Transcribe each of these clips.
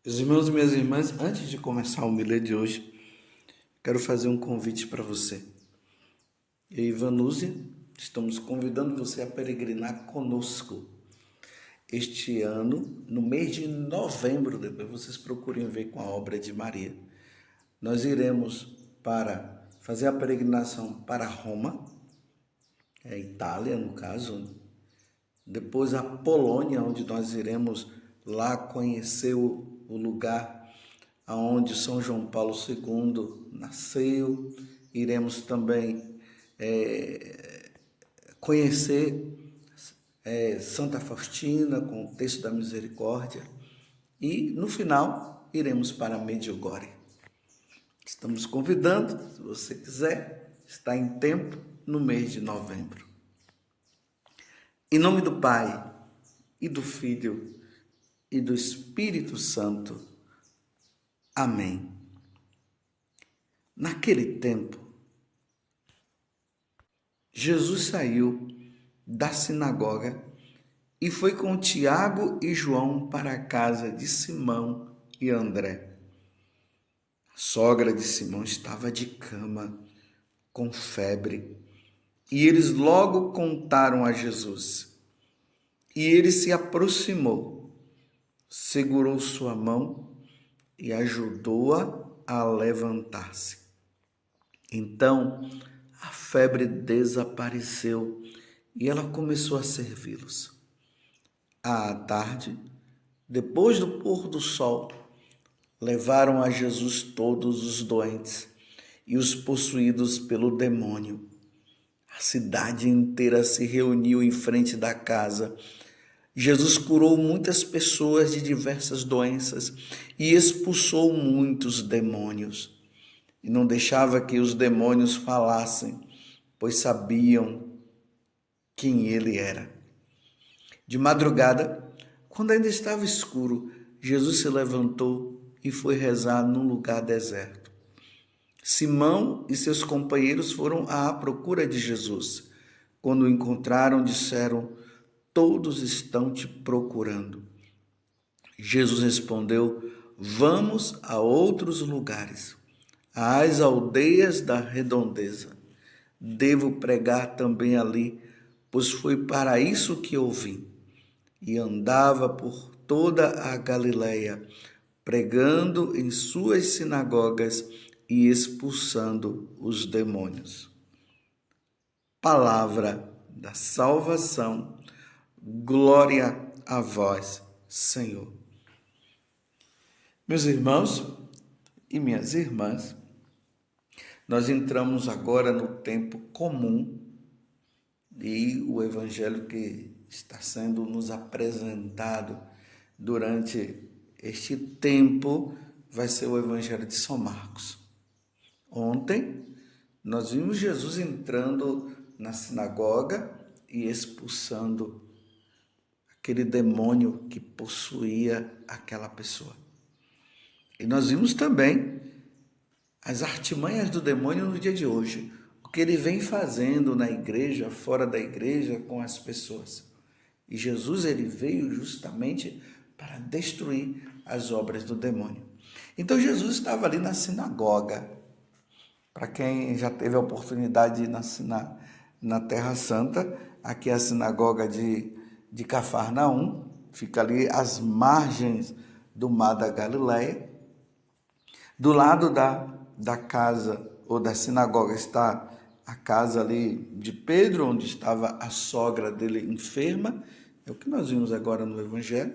Meus irmãos e minhas irmãs, antes de começar o milê de hoje, quero fazer um convite para você. Eu e Vanúzia estamos convidando você a peregrinar conosco este ano, no mês de novembro. Depois vocês procurem ver com a obra de Maria. Nós iremos para fazer a peregrinação para Roma, Itália no caso, depois a Polônia, onde nós iremos lá conhecer o lugar aonde São João Paulo II nasceu. Iremos também conhecer Santa Faustina com o texto da misericórdia e no final iremos para Medjugorje. Estamos convidando, se você quiser, está em tempo no mês de novembro. Em nome do Pai e do Filho e do Espírito Santo. Amém. Naquele tempo, Jesus saiu da sinagoga e foi com Tiago e João para a casa de Simão e André. A sogra de Simão estava de cama, com febre, e eles logo contaram a Jesus. E ele se aproximou, segurou sua mão e ajudou-a a levantar-se. Então a febre desapareceu e ela começou a servi-los. À tarde, depois do pôr do sol, levaram a Jesus todos os doentes e os possuídos pelo demônio. A cidade inteira se reuniu em frente da casa. Jesus curou muitas pessoas de diversas doenças e expulsou muitos demônios. E não deixava que os demônios falassem, pois sabiam quem ele era. De madrugada, quando ainda estava escuro, Jesus se levantou e foi rezar num lugar deserto. Simão e seus companheiros foram à procura de Jesus. Quando o encontraram, disseram: "Todos estão te procurando." Jesus respondeu: "Vamos a outros lugares, às aldeias da redondeza. Devo pregar também ali, pois foi para isso que eu vim." E andava por toda a Galileia, pregando em suas sinagogas e expulsando os demônios. Palavra da salvação. Glória a vós, Senhor. Meus irmãos e minhas irmãs, nós entramos agora no tempo comum e o evangelho que está sendo nos apresentado durante este tempo vai ser o evangelho de São Marcos. Ontem nós vimos Jesus entrando na sinagoga e expulsando aquele demônio que possuía aquela pessoa. E nós vimos também as artimanhas do demônio no dia de hoje, o que ele vem fazendo na igreja, fora da igreja, com as pessoas. E Jesus, ele veio justamente para destruir as obras do demônio. Então Jesus estava ali na sinagoga. Para quem já teve a oportunidade de ir na Terra Santa, aqui é a sinagoga de Cafarnaum, fica ali às margens do mar da Galileia. Do lado da casa ou da sinagoga está a casa ali de Pedro, onde estava a sogra dele enferma. É o que nós vimos agora no Evangelho.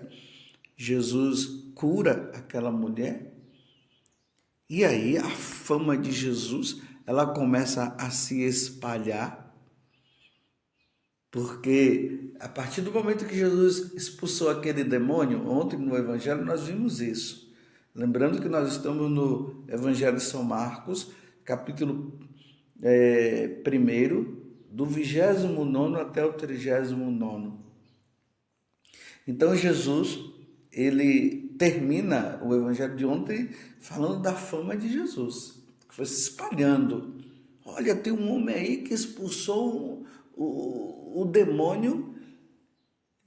Jesus cura aquela mulher. E aí a fama de Jesus, ela começa a se espalhar, porque a partir do momento que Jesus expulsou aquele demônio, ontem no Evangelho nós vimos isso. Lembrando que nós estamos no Evangelho de São Marcos, capítulo 1, do 29º até o 39º. Então Jesus, ele termina o Evangelho de ontem falando da fama de Jesus, que foi se espalhando. Olha, tem um homem aí que expulsou o demônio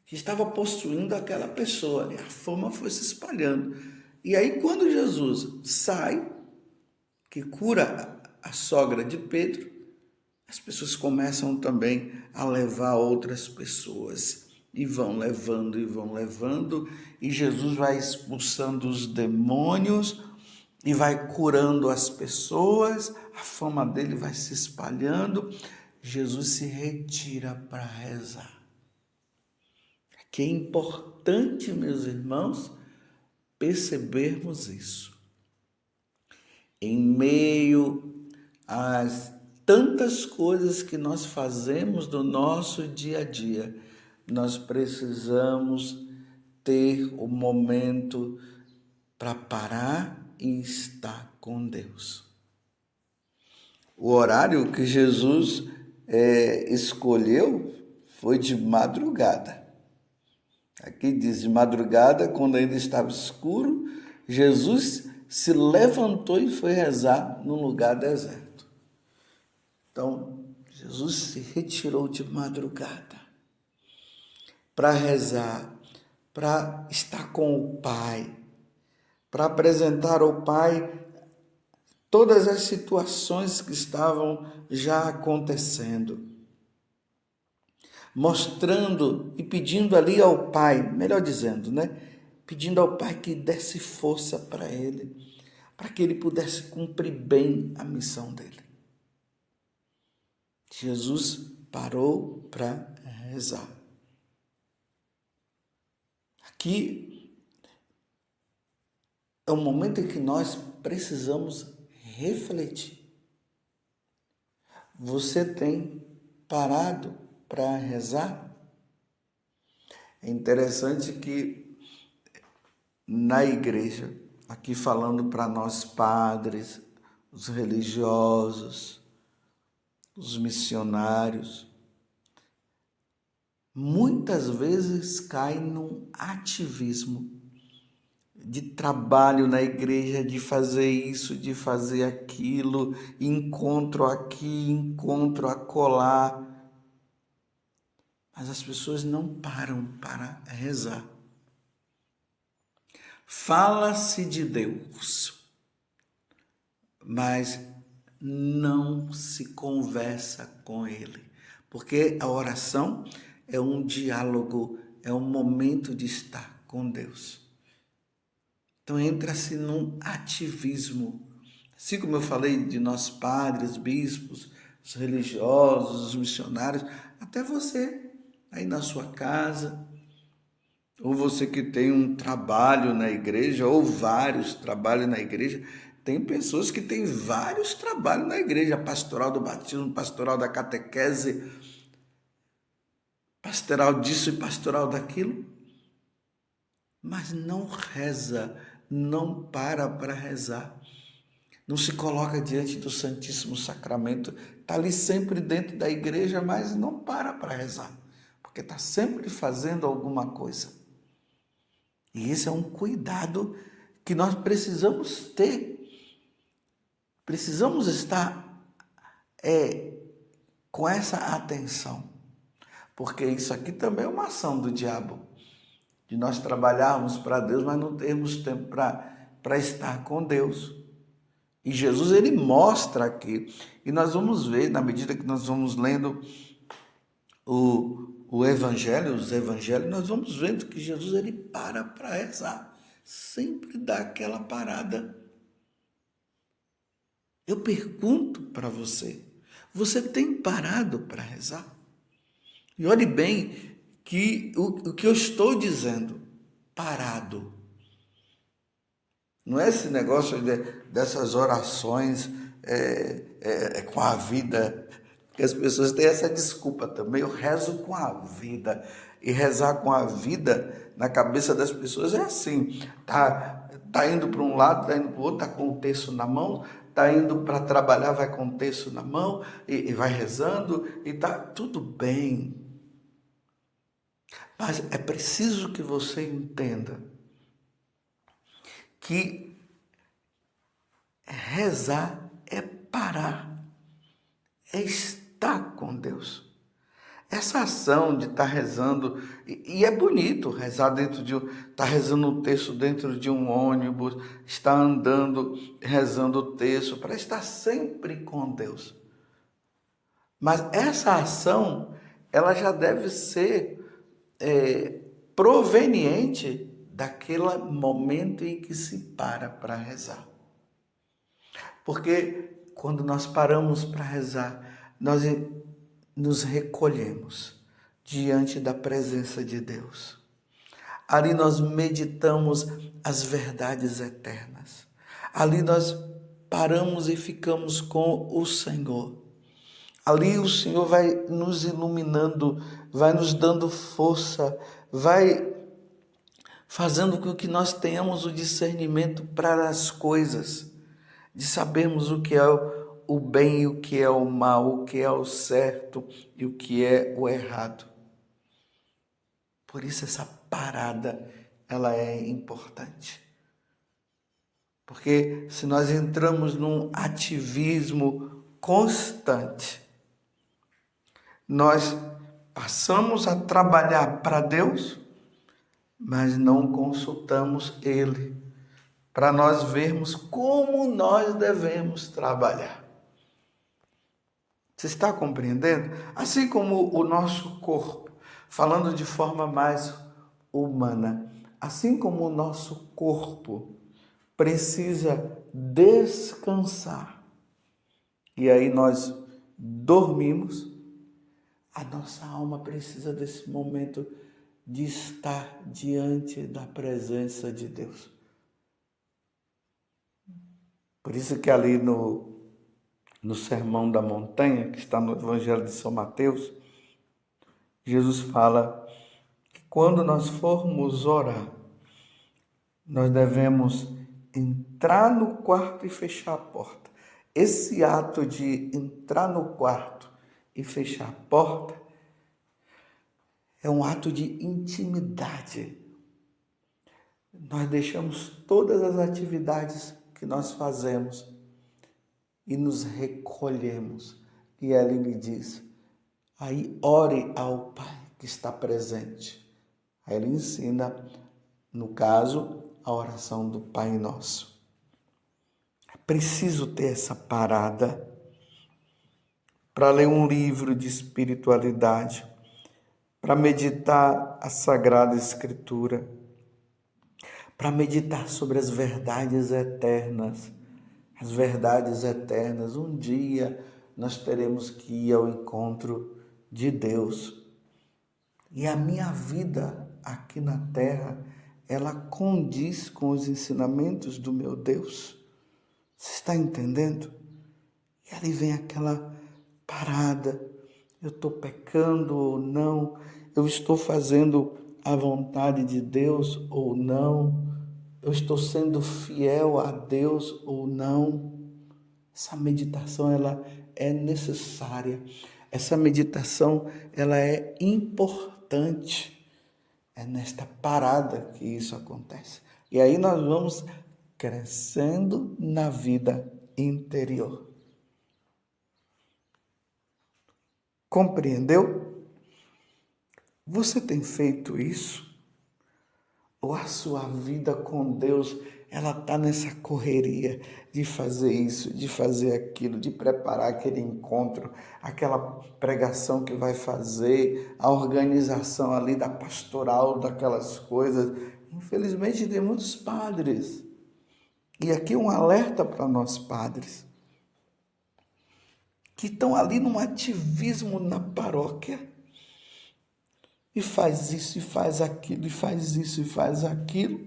que estava possuindo aquela pessoa. E a fama foi se espalhando. E aí, quando Jesus sai, que cura a sogra de Pedro, as pessoas começam também a levar outras pessoas. E vão levando, e Jesus vai expulsando os demônios e vai curando as pessoas, a fama dele vai se espalhando. Jesus se retira para rezar. Que é importante, meus irmãos, percebermos isso. Em meio às tantas coisas que nós fazemos no nosso dia a dia, nós precisamos ter o momento para parar e estar com Deus. O horário que Jesus escolheu foi de madrugada. Aqui diz de madrugada, quando ainda estava escuro, Jesus se levantou e foi rezar num lugar deserto. Então, Jesus se retirou de madrugada para rezar, para estar com o Pai, para apresentar ao Pai todas as situações que estavam já acontecendo, mostrando e pedindo ali ao Pai, melhor dizendo, pedindo ao Pai que desse força para ele, para que ele pudesse cumprir bem a missão dele. Jesus parou para rezar. Aqui é o momento em que nós precisamos refletir. Você tem parado para rezar? É interessante que na igreja, aqui falando para nós padres, os religiosos, os missionários, muitas vezes caem num ativismo de trabalho na igreja, de fazer isso, de fazer aquilo, encontro aqui, encontro acolá. Mas as pessoas não param para rezar. Fala-se de Deus, mas não se conversa com Ele, porque a oração é um diálogo, é um momento de estar com Deus. Então entra-se num ativismo, assim como eu falei de nós padres, bispos, os religiosos, os missionários, até você aí na sua casa, ou você que tem um trabalho na igreja, ou vários trabalhos na igreja. Tem pessoas que têm vários trabalhos na igreja, pastoral do batismo, pastoral da catequese, pastoral disso e pastoral daquilo, mas não reza, não para rezar, não se coloca diante do Santíssimo Sacramento, está ali sempre dentro da igreja, mas não para rezar, porque está sempre fazendo alguma coisa. E esse é um cuidado que nós precisamos ter. Precisamos estar com essa atenção, porque isso aqui também é uma ação do diabo, de nós trabalharmos para Deus, mas não termos tempo para estar com Deus. E Jesus, ele mostra aqui, e nós vamos ver, na medida que nós vamos lendo o Evangelho, os Evangelhos, nós vamos vendo que Jesus, ele para rezar, sempre dá aquela parada. Eu pergunto para você, você tem parado para rezar? E olhe bem que o que eu estou dizendo, parado. Não é esse negócio dessas orações com a vida, que as pessoas têm essa desculpa também. Eu rezo com a vida. E rezar com a vida, na cabeça das pessoas, é assim. Tá indo para um lado, tá indo para o outro, tá com o terço na mão, tá indo para trabalhar, vai com o terço na mão, e vai rezando, e tá tudo bem. Mas é preciso que você entenda que rezar é parar, é estar com Deus, Essa ação de estar rezando, e é bonito rezar estar rezando um texto dentro de um ônibus, estar andando, rezando o texto, para estar sempre com Deus. Mas essa ação, ela já deve ser proveniente daquele momento em que se para rezar. Porque quando nós paramos para rezar, nós nos recolhemos diante da presença de Deus. Ali nós meditamos as verdades eternas. Ali nós paramos e ficamos com o Senhor. Ali o Senhor vai nos iluminando, vai nos dando força, vai fazendo com que nós tenhamos o discernimento para as coisas, de sabermos o que é o bem e o que é o mal, o que é o certo e o que é o errado. Por isso essa parada, ela é importante. Porque se nós entramos num ativismo constante, nós passamos a trabalhar para Deus, mas não consultamos Ele, para nós vermos como nós devemos trabalhar. Você está compreendendo? Assim como o nosso corpo, falando de forma mais humana, assim como o nosso corpo precisa descansar, e aí nós dormimos, a nossa alma precisa desse momento de estar diante da presença de Deus. Por isso que ali no Sermão da Montanha, que está no Evangelho de São Mateus, Jesus fala que quando nós formos orar, nós devemos entrar no quarto e fechar a porta. Esse ato de entrar no quarto e fechar a porta é um ato de intimidade. Nós deixamos todas as atividades que nós fazemos e nos recolhemos. E ele me diz, aí ore ao Pai que está presente. Aí ele ensina, no caso, a oração do Pai Nosso. É preciso ter essa parada para ler um livro de espiritualidade, para meditar a Sagrada Escritura, para meditar sobre as verdades eternas. As verdades eternas. Um dia nós teremos que ir ao encontro de Deus. E a minha vida aqui na terra, ela condiz com os ensinamentos do meu Deus. Você está entendendo? E ali vem aquela parada. Eu estou pecando ou não? Eu estou fazendo a vontade de Deus ou não? Eu estou sendo fiel a Deus ou não? Essa meditação, ela é necessária. Essa meditação, ela é importante. É nesta parada que isso acontece. E aí nós vamos crescendo na vida interior. Compreendeu? Você tem feito isso? Ou a sua vida com Deus, ela está nessa correria de fazer isso, de fazer aquilo, de preparar aquele encontro, aquela pregação que vai fazer, a organização ali da pastoral, daquelas coisas. Infelizmente tem muitos padres. E aqui um alerta para nós padres, que estão ali num ativismo na paróquia, e faz isso, e faz aquilo, e faz isso, e faz aquilo,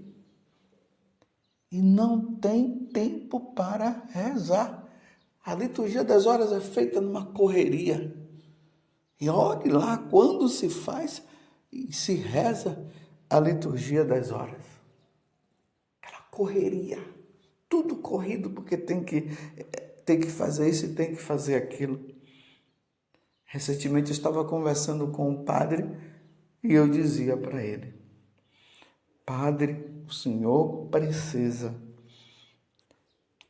e não tem tempo para rezar. A liturgia das horas é feita numa correria. E olhe lá quando se faz e se reza a liturgia das horas. Aquela correria, tudo corrido, porque tem que fazer isso e tem que fazer aquilo. Recentemente eu estava conversando com um padre, e eu dizia para ele, padre, o senhor precisa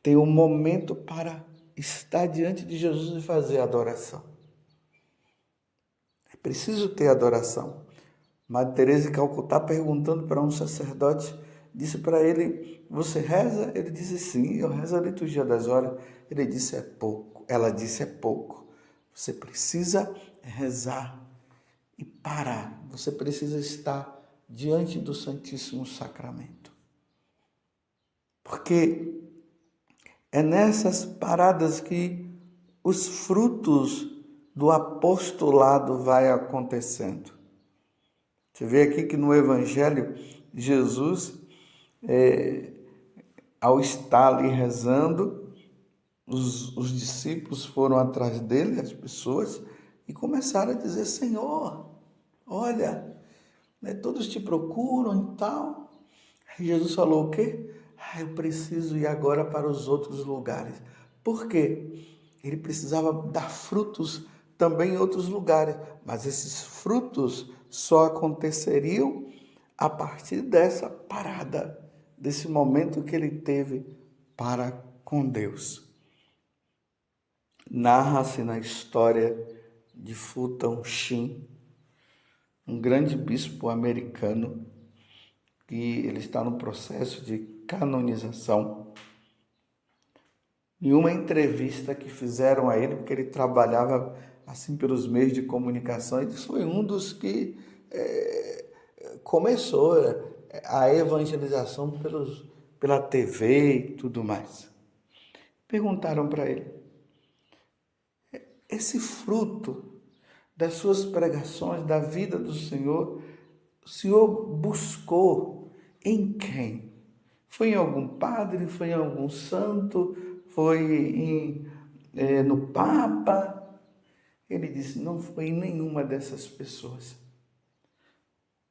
ter um momento para estar diante de Jesus e fazer adoração. É preciso ter adoração. Madre Teresa de Calcutá, perguntando para um sacerdote, disse para ele: você reza? Ele disse: sim, eu rezo a liturgia das horas. Ele disse: é pouco. Ela disse: é pouco. Você precisa rezar e parar. Você precisa estar diante do Santíssimo Sacramento. Porque é nessas paradas que os frutos do apostolado vai acontecendo. Você vê aqui que no Evangelho, Jesus, ao estar ali rezando, os discípulos foram atrás dele, as pessoas, e começaram a dizer: Senhor, olha, todos te procuram e tal. Aí Jesus falou o quê? Eu preciso ir agora para os outros lugares. Por quê? Ele precisava dar frutos também em outros lugares, mas esses frutos só aconteceriam a partir dessa parada, desse momento que ele teve para com Deus. Narra-se na história de Fulton Sheen, um grande bispo americano, que ele está no processo de canonização. Em uma entrevista que fizeram a ele, porque ele trabalhava assim pelos meios de comunicação, ele foi um dos que começou a evangelização pela TV e tudo mais. Perguntaram para ele: esse fruto das suas pregações, da vida do Senhor, o Senhor buscou em quem? Foi em algum padre? Foi em algum santo? Foi no Papa? Ele disse: não foi em nenhuma dessas pessoas.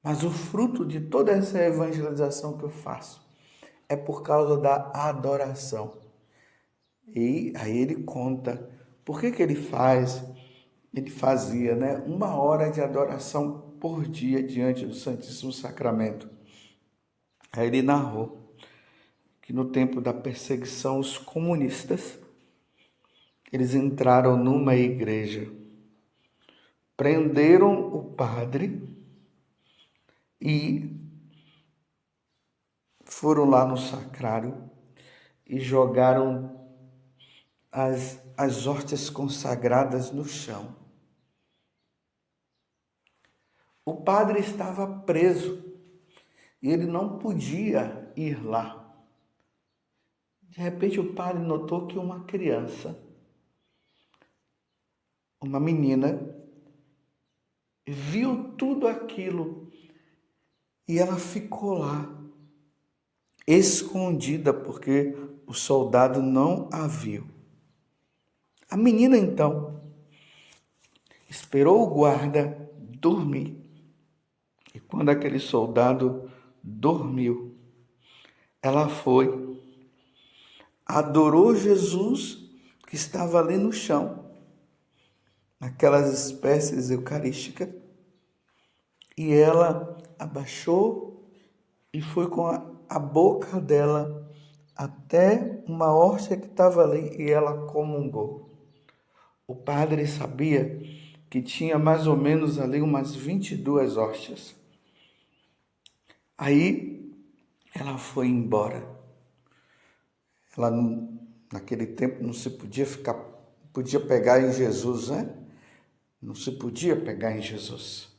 Mas o fruto de toda essa evangelização que eu faço é por causa da adoração. E aí ele conta por que ele fazia, 1 hora de adoração por dia diante do Santíssimo Sacramento. Aí ele narrou que no tempo da perseguição, os comunistas, eles entraram numa igreja, prenderam o padre e foram lá no sacrário e jogaram as hóstias consagradas no chão. O padre estava preso e ele não podia ir lá. De repente o padre notou que uma criança, uma menina, viu tudo aquilo e ela ficou lá, escondida, porque o soldado não a viu. A menina, então, esperou o guarda dormir. E quando aquele soldado dormiu, ela foi, adorou Jesus, que estava ali no chão, naquelas espécies eucarísticas, e ela abaixou e foi com a boca dela até uma hóstia que estava ali e ela comungou. O padre sabia que tinha mais ou menos ali umas 22 hóstias. Aí ela foi embora. Ela, naquele tempo, não se podia pegar em Jesus, né? Não se podia pegar em Jesus.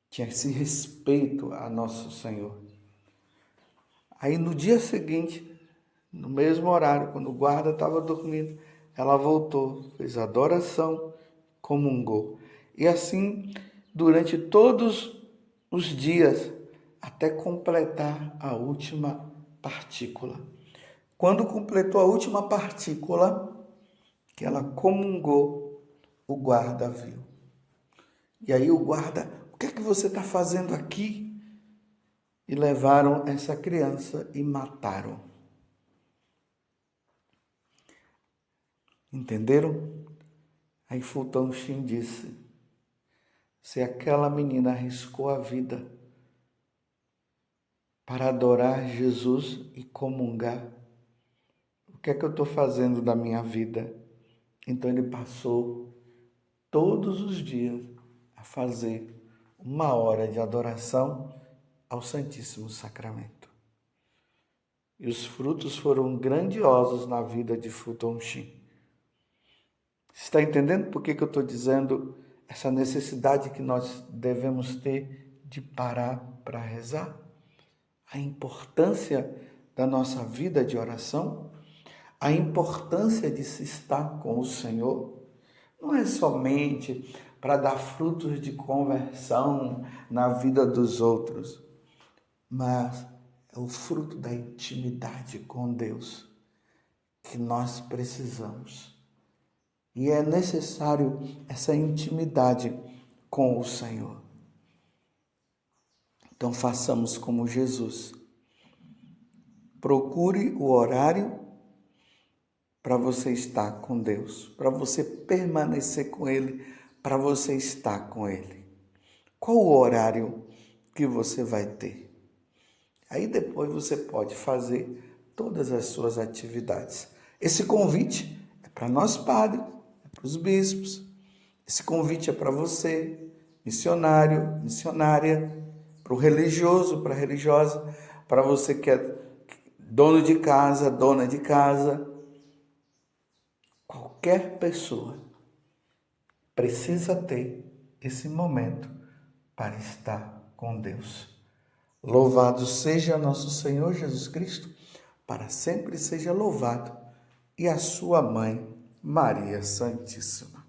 Tinha esse respeito a nosso Senhor. Aí no dia seguinte, no mesmo horário, quando o guarda estava dormindo, ela voltou, fez adoração, comungou. E assim, durante todos os dias, até completar a última partícula. Quando completou a última partícula, que ela comungou, o guarda viu. E aí o guarda: o que é que você está fazendo aqui? E levaram essa criança e mataram. Entenderam? Aí Fulton Sheen disse: se aquela menina arriscou a vida para adorar Jesus e comungar, o que é que eu estou fazendo da minha vida? Então ele passou todos os dias a a fazer uma hora de adoração ao Santíssimo Sacramento. E os frutos foram grandiosos na vida de Fulton Sheen. Está entendendo por que eu estou dizendo essa necessidade que nós devemos ter de parar para rezar? A importância da nossa vida de oração, a importância de se estar com o Senhor, não é somente para dar frutos de conversão na vida dos outros, mas é o fruto da intimidade com Deus que nós precisamos. E é necessário essa intimidade com o Senhor. Então façamos como Jesus. Procure o horário para você estar com Deus, para você permanecer com Ele, para você estar com Ele. Qual o horário que você vai ter? Aí depois você pode fazer todas as suas atividades. Esse convite é para nós padres, é para os bispos. Esse convite é para você, missionário, missionária, para o religioso, para a religiosa, para você que é dono de casa, dona de casa. Qualquer pessoa precisa ter esse momento para estar com Deus. Louvado seja nosso Senhor Jesus Cristo, para sempre seja louvado, e a sua mãe, Maria Santíssima.